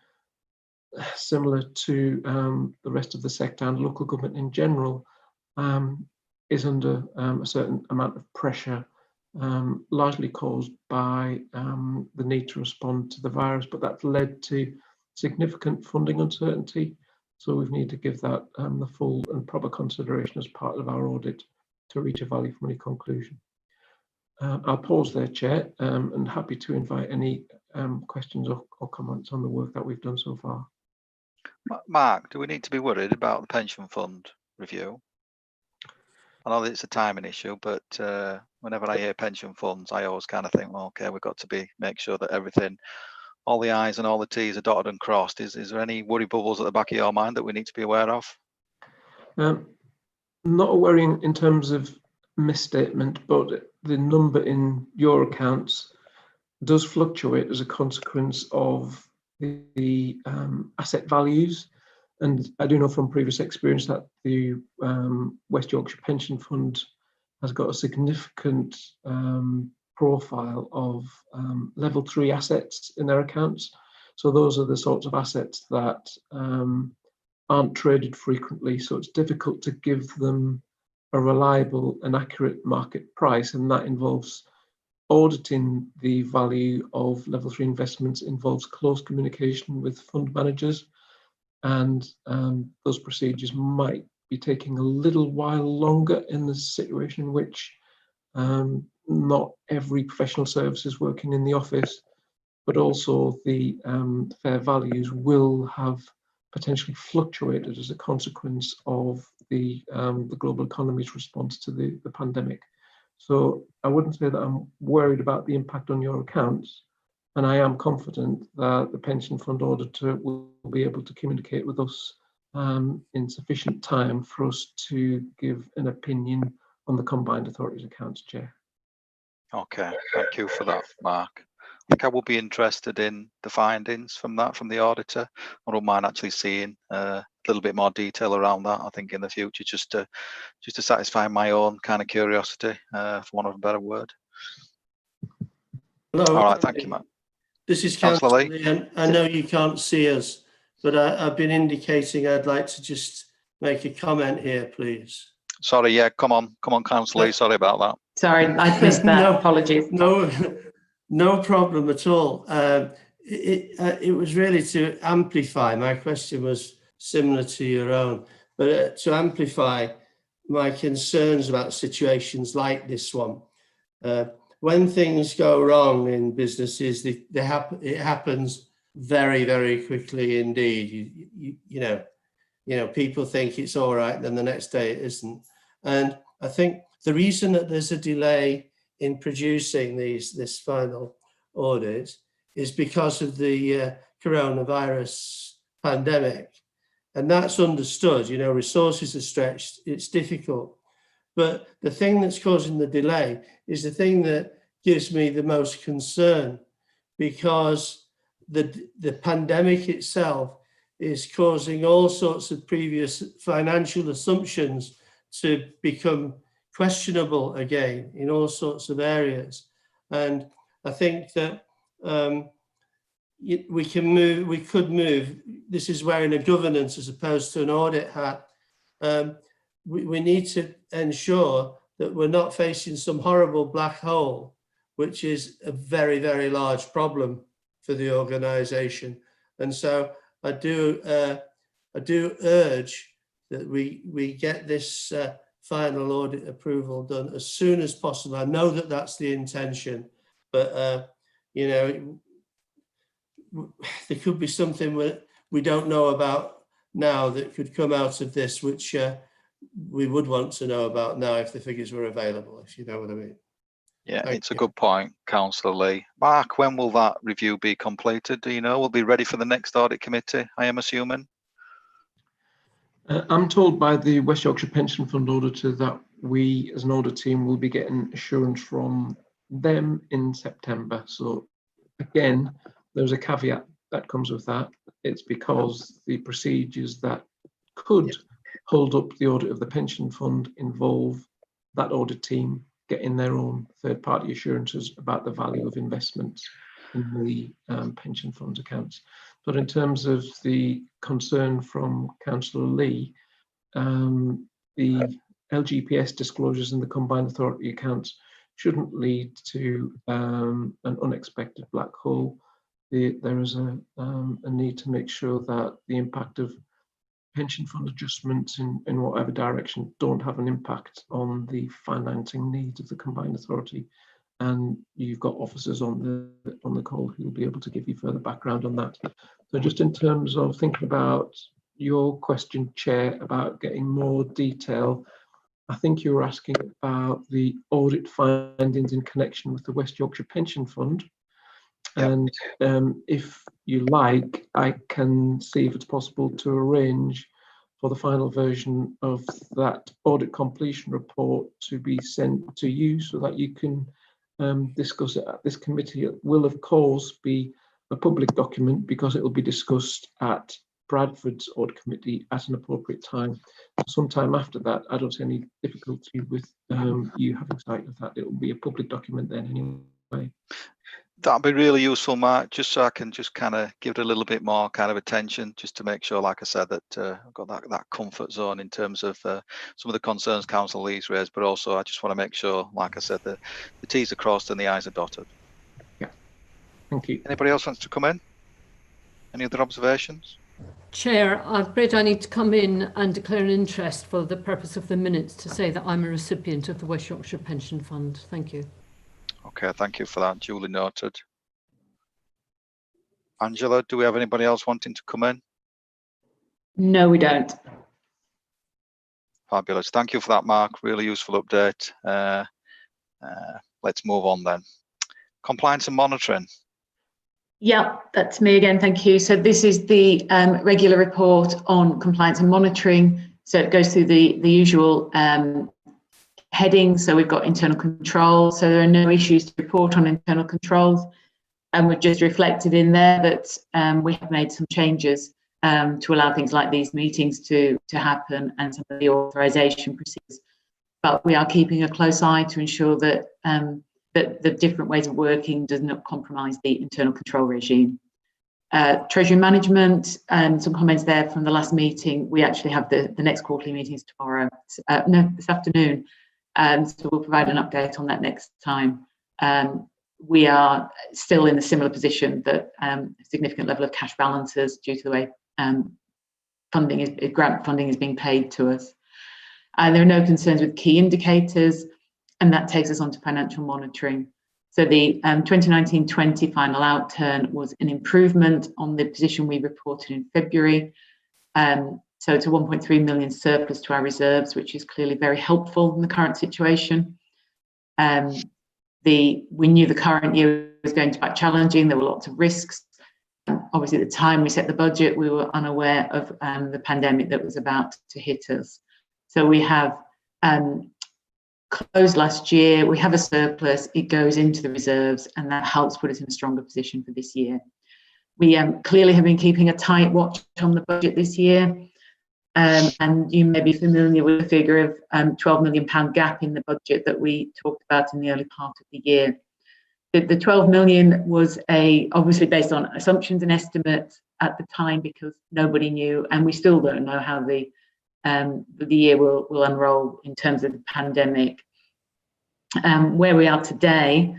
similar to the rest of the sector and local government in general, is under a certain amount of pressure, largely caused by the need to respond to the virus, but that's led to significant funding uncertainty. So we've needed to give that the full and proper consideration as part of our audit to reach a value for money conclusion. I'll pause there, Chair, and happy to invite any questions or comments on the work that we've done so far. Mark, do we need to be worried about the pension fund review? I know that it's a timing issue, but whenever I hear pension funds, I always kind of think, well, okay, we've got to make sure that everything, all the I's and all the T's are dotted and crossed. Is there any worry bubbles at the back of your mind that we need to be aware of? Not a worry in terms of misstatement, but the number in your accounts does fluctuate as a consequence of the asset values. And I do know from previous experience that the West Yorkshire Pension Fund has got a significant profile of level 3 assets in their accounts. So those are the sorts of assets that aren't traded frequently, so it's difficult to give them a reliable and accurate market price, and that involves auditing the value of level 3 investments, involves close communication with fund managers, and those procedures might be taking a little while longer in the situation in which not every professional service is working in the office, but also the fair values will have potentially fluctuated as a consequence of the global economy's response to the pandemic. So I wouldn't say that I'm worried about the impact on your accounts, and I am confident that the pension fund auditor will be able to communicate with us in sufficient time for us to give an opinion on the combined authorities accounts, Chair. Okay, thank you for that, Mark. I think I will be interested in the findings from the auditor. I don't mind actually seeing a little bit more detail around that, I think, in the future, just to satisfy my own kind of curiosity, for want of a better word. Hello. All right, thank you, Matt. This is Councillor Lee. Councillor Lee, and I know you can't see us, but I've been indicating I'd like to just make a comment here, please. Sorry, yeah, come on, Councillor Lee, sorry about that. Sorry, I missed that. No, Apologies. No problem at all. It was really to amplify. My question was similar to your own, but to amplify my concerns about situations like this one. When things go wrong in businesses, it happens very, very quickly indeed. You know, people think it's all right, then the next day it isn't. And I think the reason that there's a delay in producing this final audit is because of the coronavirus pandemic. And that's understood, you know, resources are stretched, it's difficult. But the thing that's causing the delay is the thing that gives me the most concern, because the pandemic itself is causing all sorts of previous financial assumptions to become questionable again in all sorts of areas. And I think that we could move, this is wearing a governance as opposed to an audit hat. We need to ensure that we're not facing some horrible black hole, which is a very, very large problem for the organisation. And so I do urge that we get this final audit approval done as soon as possible. I know that that's the intention, but you know, there could be something we don't know about now that could come out of this, which we would want to know about now if the figures were available, if you know what I mean. Yeah, it's a good point, Councillor Lee. Mark, when will that review be completed? Do you know? We'll be ready for the next audit committee, I am assuming. I'm told by the West Yorkshire Pension Fund auditor that we, as an audit team, will be getting assurance from them in September. So again, there's a caveat that comes with that. It's because the procedures that could hold up the audit of the pension fund involve that audit team getting their own third-party assurances about the value of investments in the pension fund accounts. But in terms of the concern from Councillor Lee, the LGPS disclosures in the combined authority accounts shouldn't lead to an unexpected black hole. There is a need to make sure that the impact of pension fund adjustments in whatever direction don't have an impact on the financing needs of the combined authority. And you've got officers on the call who will be able to give you further background on that. So just in terms of thinking about your question, Chair, about getting more detail, I think you were asking about the audit findings in connection with the West Yorkshire Pension Fund. Yep. And if you like, I can see if it's possible to arrange for the final version of that audit completion report to be sent to you so that you can discuss it at this committee. It will, of course, be a public document because it will be discussed at Bradford's Audit Committee at an appropriate time. Sometime after that, I don't see any difficulty with you having sight of that. It will be a public document then anyway. That'd be really useful, Mark, just so I can just kind of give it a little bit more kind of attention, just to make sure, like I said, that I've got that comfort zone in terms of some of the concerns Council Lee's raised, but also I just want to make sure, like I said, that the T's are crossed and the I's are dotted. Yeah, thank you. Anybody else wants to come in? Any other observations? Chair, I'm afraid I need to come in and declare an interest for the purpose of the minutes to say that I'm a recipient of the West Yorkshire Pension Fund. Thank you. Okay, thank you for that. Duly noted. Angela, do we have anybody else wanting to come in? No, we don't. Fabulous. Thank you for that, Mark. Really useful update. Let's move on then. Compliance and monitoring. Yeah, that's me again. Thank you. So this is the regular report on compliance and monitoring. So it goes through the usual headings. So we've got internal control. So there are no issues to report on internal controls. And we've just reflected in there that we have made some changes to allow things like these meetings to happen and some of the authorisation procedures. But we are keeping a close eye to ensure that that the different ways of working does not compromise the internal control regime. Treasury management, some comments there from the last meeting. We actually have the next quarterly meetings tomorrow, this afternoon. So we'll provide an update on that next time. We are still in a similar position that a significant level of cash balances due to the way grant funding is being paid to us. There are no concerns with key indicators, and that takes us on to financial monitoring. So the 2019-20 final outturn was an improvement on the position we reported in February. So it's a 1.3 million surplus to our reserves, which is clearly very helpful in the current situation. We knew the current year was going to be quite challenging. There were lots of risks. Obviously, at the time we set the budget, we were unaware of the pandemic that was about to hit us. So we have closed last year. We have a surplus. It goes into the reserves, and that helps put us in a stronger position for this year. We clearly have been keeping a tight watch on the budget this year. And you may be familiar with the figure of £12 million gap in the budget that we talked about in the early part of the year. The 12 million was obviously based on assumptions and estimates at the time, because nobody knew, and we still don't know how the year will unroll in terms of the pandemic. Where we are today,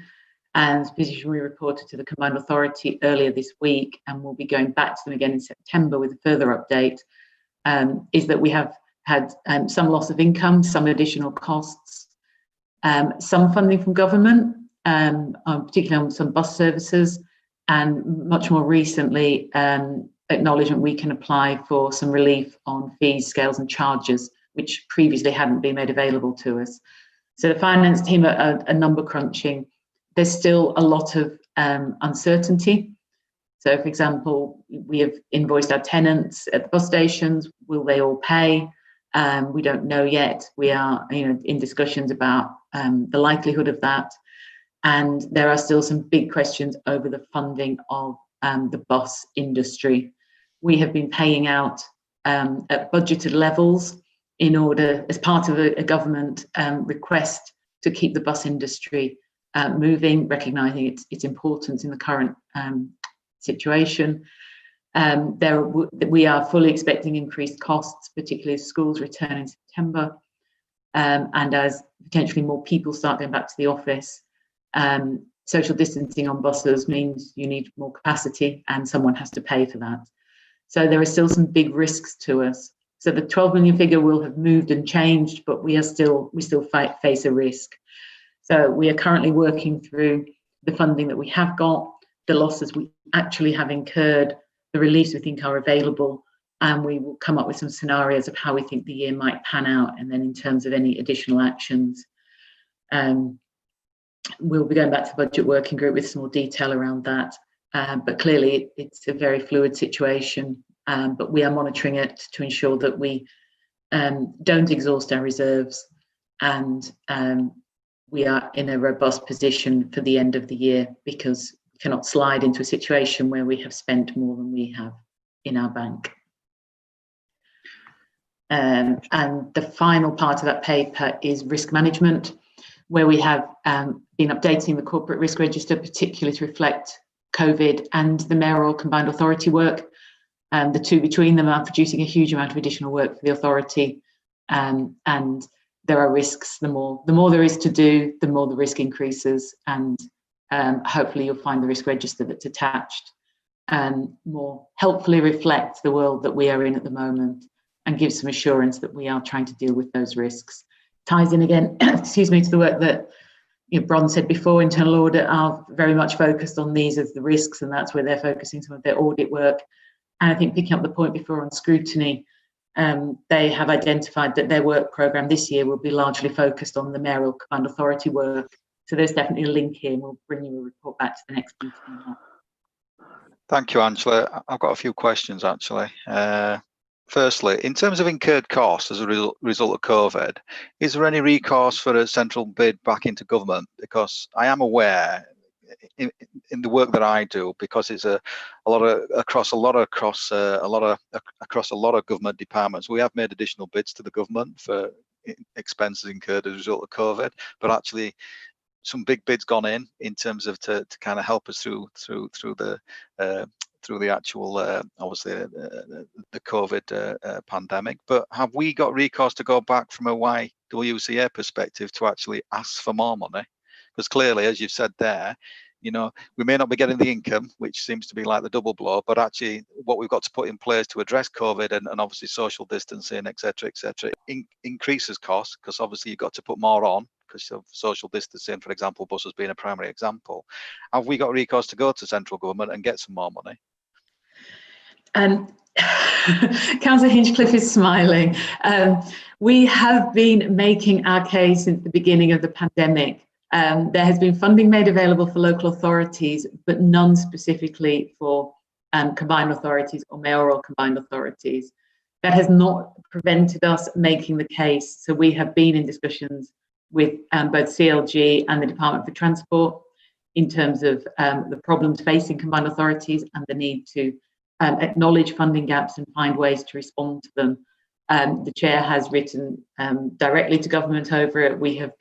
and the position we reported to the Combined Authority earlier this week, and we'll be going back to them again in September with a further update, is that we have had some loss of income, some additional costs, some funding from government, particularly on some bus services, and much more recently, acknowledgement we can apply for some relief on fees, scales and charges, which previously hadn't been made available to us. So the finance team are number crunching. There's still a lot of uncertainty. So, for example, we have invoiced our tenants at the bus stations. Will they all pay? We don't know yet. We are, in discussions about the likelihood of that. And there are still some big questions over the funding of the bus industry. We have been paying out at budgeted levels in order, as part of a government request to keep the bus industry moving, recognising its importance in the current situation. We are fully expecting increased costs, particularly as schools return in September, and as potentially more people start going back to the office. Social distancing on buses means you need more capacity, and someone has to pay for that. So there are still some big risks to us. So the 12 million figure will have moved and changed, but we still face a risk. So we are currently working through the funding that we have got, the losses we actually have incurred, the reliefs we think are available, and we will come up with some scenarios of how we think the year might pan out, and then in terms of any additional actions. We'll be going back to the budget working group with some more detail around that. But clearly it's a very fluid situation, but we are monitoring it to ensure that we don't exhaust our reserves, and we are in a robust position for the end of the year, because cannot slide into a situation where we have spent more than we have in our bank. And the final part of that paper is risk management, where we have been updating the corporate risk register, particularly to reflect COVID and the mayoral combined authority work. The two between them are producing a huge amount of additional work for the authority, and there are risks. The more there is to do, the more the risk increases, and hopefully you'll find the risk register that's attached more helpfully reflects the world that we are in at the moment and gives some assurance that we are trying to deal with those risks. Ties in again, excuse me, to the work that Bron said before. Internal Audit are very much focused on these as the risks, and that's where they're focusing some of their audit work. And I think picking up the point before on scrutiny, they have identified that their work programme this year will be largely focused on the mayoral combined authority work. So there's definitely a link here, and we'll bring you a report back to the next meeting. Thank you, Angela. I've got a few questions actually. Firstly, in terms of incurred costs as a result of COVID, is there any recourse for a central bid back into government? Because I am aware in the work that I do, because it's across a lot of government departments, we have made additional bids to the government for expenses incurred as a result of COVID, but actually some big bids gone in terms of to kind of help us through the actual obviously the COVID pandemic. But have we got recourse to go back from a WYCA perspective to actually ask for more money? Because clearly, as you've said there, we may not be getting the income, which seems to be like the double blow, but actually what we've got to put in place to address COVID and obviously social distancing, etc., increases costs, because obviously you've got to put more on because of social distancing, for example, buses being a primary example. Have we got recourse to go to central government and get some more money? Councillor Hinchcliffe is smiling. We have been making our case since the beginning of the pandemic. There has been funding made available for local authorities, but none specifically for combined authorities or mayoral combined authorities. That has not prevented us making the case. So we have been in discussions with both CLG and the Department for Transport in terms of the problems facing combined authorities and the need to acknowledge funding gaps and find ways to respond to them. The chair has written directly to government over it. We have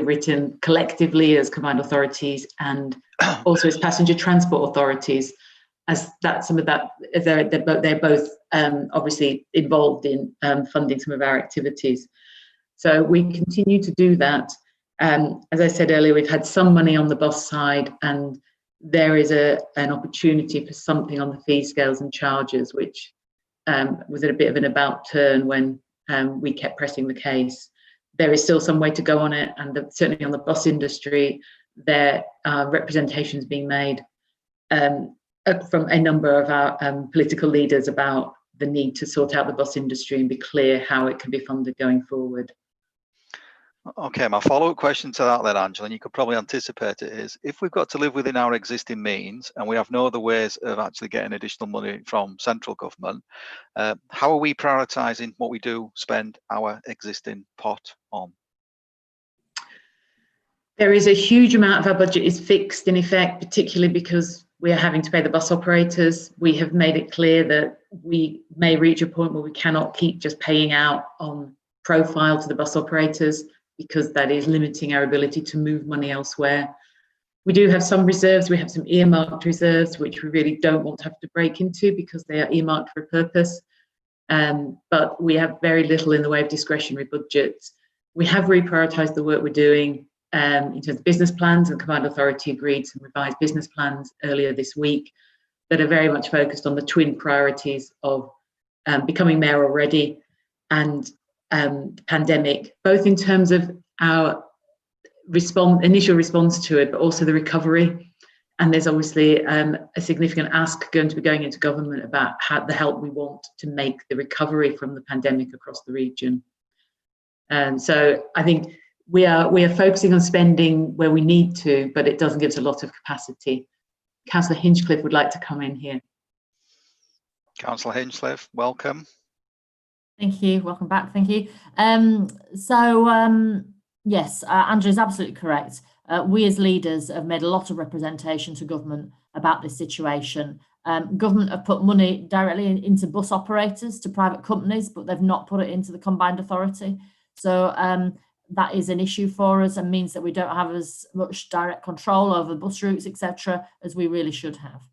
written collectively as combined authorities and also as passenger transport authorities, as that some of that they're both obviously involved in funding some of our activities. So we continue to do that. As I said earlier, we've had some money on the bus side, and there is an opportunity for something on the fee scales and charges, which was at a bit of an about turn when we kept pressing the case. There is still some way to go on it, and certainly on the bus industry, there are representations being made from a number of our political leaders about the need to sort out the bus industry and be clear how it can be funded going forward. Okay, my follow-up question to that then, Angela, and you could probably anticipate it, is if we've got to live within our existing means and we have no other ways of actually getting additional money from central government, how are we prioritising what we do spend our existing pot on? There is a huge amount of our budget is fixed in effect, particularly because we are having to pay the bus operators. We have made it clear that we may reach a point where we cannot keep just paying out on profile to the bus operators, because that is limiting our ability to move money elsewhere. We do have some reserves. We have some earmarked reserves, which we really don't want to have to break into because they are earmarked for a purpose. But we have very little in the way of discretionary budgets. We have reprioritised the work we're doing in terms of business plans, and Combined Authority agreed some revised business plans earlier this week that are very much focused on the twin priorities of becoming mayoral ready and the pandemic, both in terms of our initial response to it, but also the recovery. And there's obviously a significant ask going to be going into government about the help we want to make the recovery from the pandemic across the region. So I think we are focusing on spending where we need to, but it doesn't give us a lot of capacity. Councillor Hinchcliffe would like to come in here. Councillor Hinchcliffe, welcome. Thank you. Welcome back. Thank you. Yes, Andrew is absolutely correct. we as leaders have made a lot of representation to government about this situation. Government have put money directly into bus operators to private companies, but they've not put it into the combined authority. So that is an issue for us and means that we don't have as much direct control over bus routes, etc., as we really should have.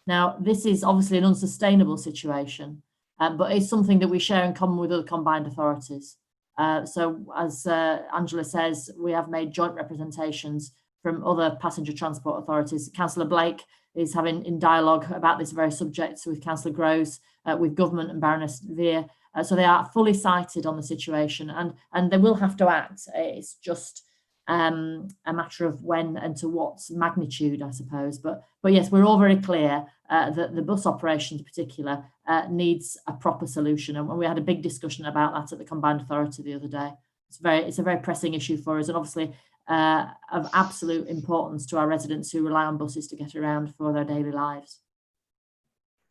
Now, this is obviously an unsustainable situation, but it's something that we share in common with other combined authorities. So as Angela says, we have made joint representations from other passenger transport authorities. Councillor Blake is having in dialogue about this very subject with Councillor Groves, with government and Baroness Veer. So they are fully sighted on the situation, and they will have to act. It's just a matter of when and to what magnitude, I suppose. But yes, we're all very clear that the bus operations in particular needs a proper solution. And we had a big discussion about that at the Combined Authority the other day. It's a very pressing issue for us, and obviously of absolute importance to our residents who rely on buses to get around for their daily lives.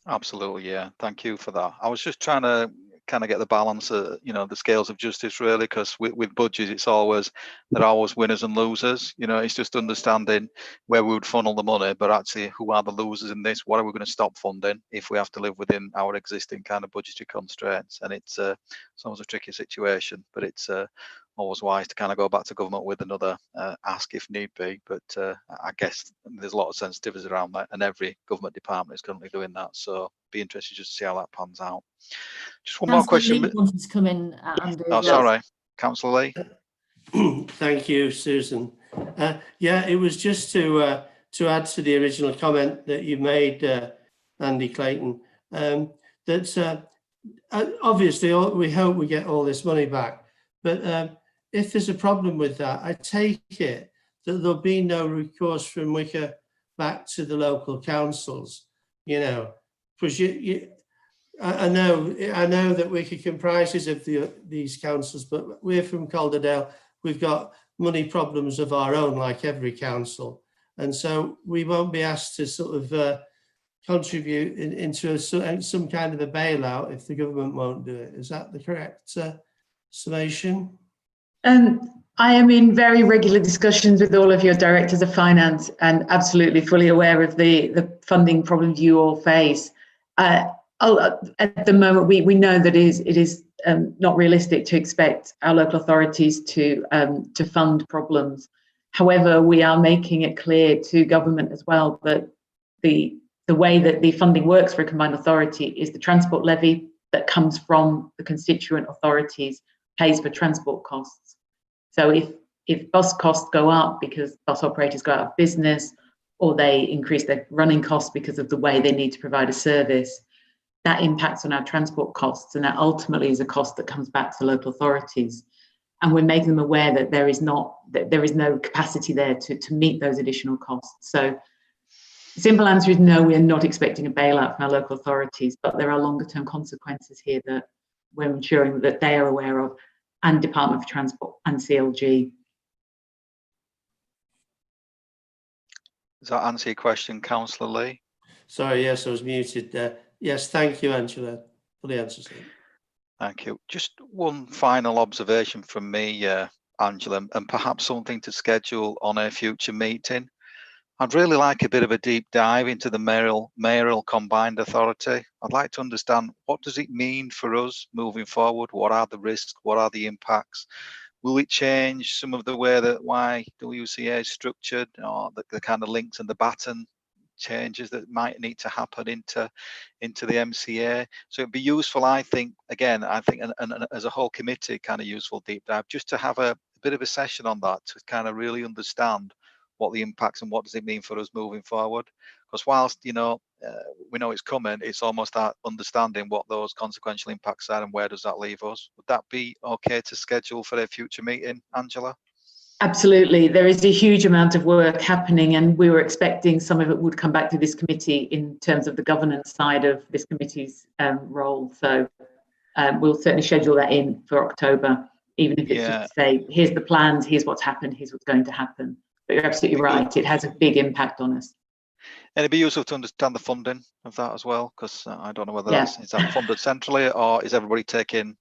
Absolutely, yeah. Thank you for that. I was just trying to kind of get the balance, you know, the scales of justice, really, because with budgets, it's always, there are always winners and losers. You know, it's just understanding where we would funnel the money, but actually, who are the losers in this? What are we going to stop funding if we have to live within our existing kind of budgetary constraints? And it's always a tricky situation, but it's always wise to kind of go back to government with another ask if need be. But I guess there's a lot of sensitivities around that, and every government department is currently doing that. So be interested just to see how that pans out. Just one more question. Lee wanted to come in, Andy. Oh, sorry, Councillor Lee. Thank you, Susan. Yeah, it was just to add to the original comment that you made, Andy Clayton, that obviously we hope we get all this money back, but if there's a problem with that, I take it that there'll be no recourse from WYCA back to the local councils, you know, because I know that WYCA comprises of these councils, but we're from Calderdale. We've got money problems of our own, like every council, and so we won't be asked to sort of contribute into some kind of a bailout if the government won't do it. Is that the correct summation? I am in very regular discussions with all of your directors of finance and absolutely fully aware of the funding problems you all face. At the moment, we know that it is not realistic to expect our local authorities to fund problems. However, we are making it clear to government as well that the way that the funding works for a combined authority is the transport levy that comes from the constituent authorities pays for transport costs. So if bus costs go up because bus operators go out of business, or they increase their running costs because of the way they need to provide a service, that impacts on our transport costs, and that ultimately is a cost that comes back to local authorities. And we're making them aware that there is no capacity there to meet those additional costs. So the simple answer is no, we are not expecting a bailout from our local authorities, but there are longer term consequences here that we're ensuring that they are aware of, and Department for Transport and CLG. Does that answer your question, Councillor Lee? Sorry, yes, I was muted there. Yes, thank you, Angela, for the answers. Thank you. Just one final observation from me, Angela, and perhaps something to schedule on a future meeting. I'd really like a bit of a deep dive into the mayoral combined authority. I'd like to understand, what does it mean for us moving forward? What are the risks? What are the impacts? Will it change some of the way that WYCA is structured, or the kind of links and the baton changes that might need to happen into the MCA? So it'd be useful, I think, and as a whole committee, kind of useful deep dive, just to have a bit of a session on that, to kind of really understand what the impacts and what does it mean for us moving forward. Because whilst we know it's coming, it's almost that understanding what those consequential impacts are and where does that leave us. Would that be okay to schedule for a future meeting, Angela? Absolutely. There is a huge amount of work happening, and we were expecting some of it would come back to this committee in terms of the governance side of this committee's role. So we'll certainly schedule that in for October, even if it's just to say, here's the plans, here's what's happened, here's what's going to happen. But you're absolutely right, it has a big impact on us. And it'd be useful to understand the funding of that as well, because I don't know whether is that funded centrally, or is everybody taking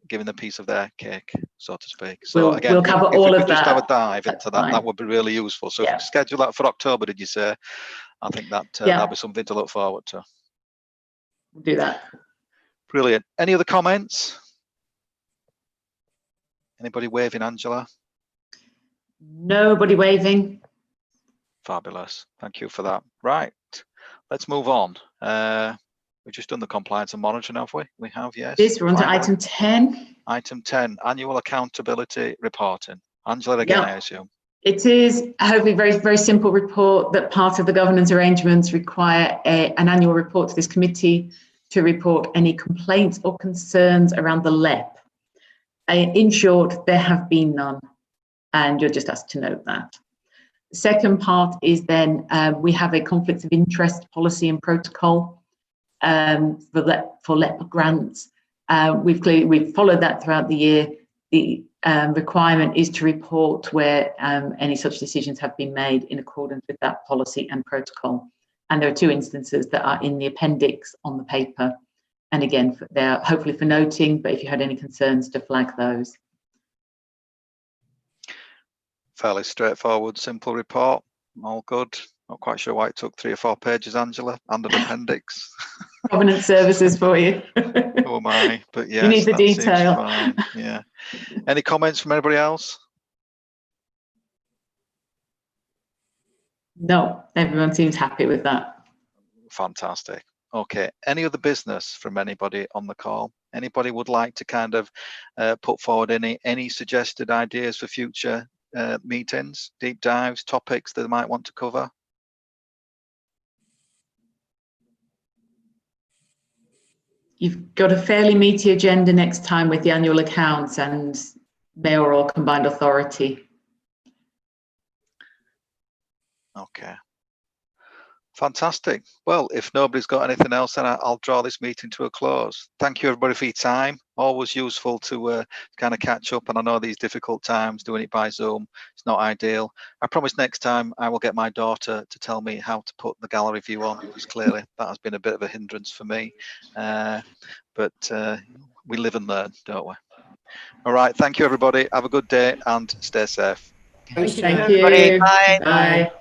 giving a piece of their cake, so to speak. So again, we'll cover if all we of could just that. have a dive into that, Fine. that would be really useful. So if we schedule that for October, did you say? I think that that'll be something to look forward to. We'll do that. Brilliant. Any other comments? Anybody waving, Angela? Nobody waving. Fabulous. Thank you for that. Right. Let's move on. We've just done the compliance and monitoring, have we? We have, yes. We're on to item 10. Item 10, annual accountability reporting. Angela, again, I assume. It is hopefully a very, very simple report that part of the governance arrangements require an annual report to this committee to report any complaints or concerns around the LEP. In short, there have been none, and you're just asked to note that. The second part is then we have a conflict of interest policy and protocol for LEP grants. We've followed that throughout the year. The requirement is to report where any such decisions have been made in accordance with that policy and protocol. And there are 2 instances that are in the appendix on the paper. And again, they're hopefully for noting, but if you had any concerns, to flag those. Fairly straightforward, simple report. All good. Not quite sure why it took 3 or 4 pages, Angela, and an appendix. Governance services for you. Oh my, but yes, you need the that detail. seems fine. Yeah. Any comments from anybody else? No, everyone seems happy with that. Fantastic. Okay. Any other business from anybody on the call? Anybody would like to kind of put forward any suggested ideas for future meetings, deep dives, topics that they might want to cover? You've got a fairly meaty agenda next time with the annual accounts and mayoral combined authority. Okay. Fantastic. Well, if nobody's got anything else, then I'll draw this meeting to a close. Thank you, everybody, for your time. Always useful to kind of catch up. And I know these difficult times, doing it by Zoom, it's not ideal. I promise next time I will get my daughter to tell me how to put the gallery view on, because clearly that has been a bit of a hindrance for me. But we live and learn, don't we? All right. Thank you, everybody. Have a good day and stay safe. Thank you. Thank you. Bye. Bye.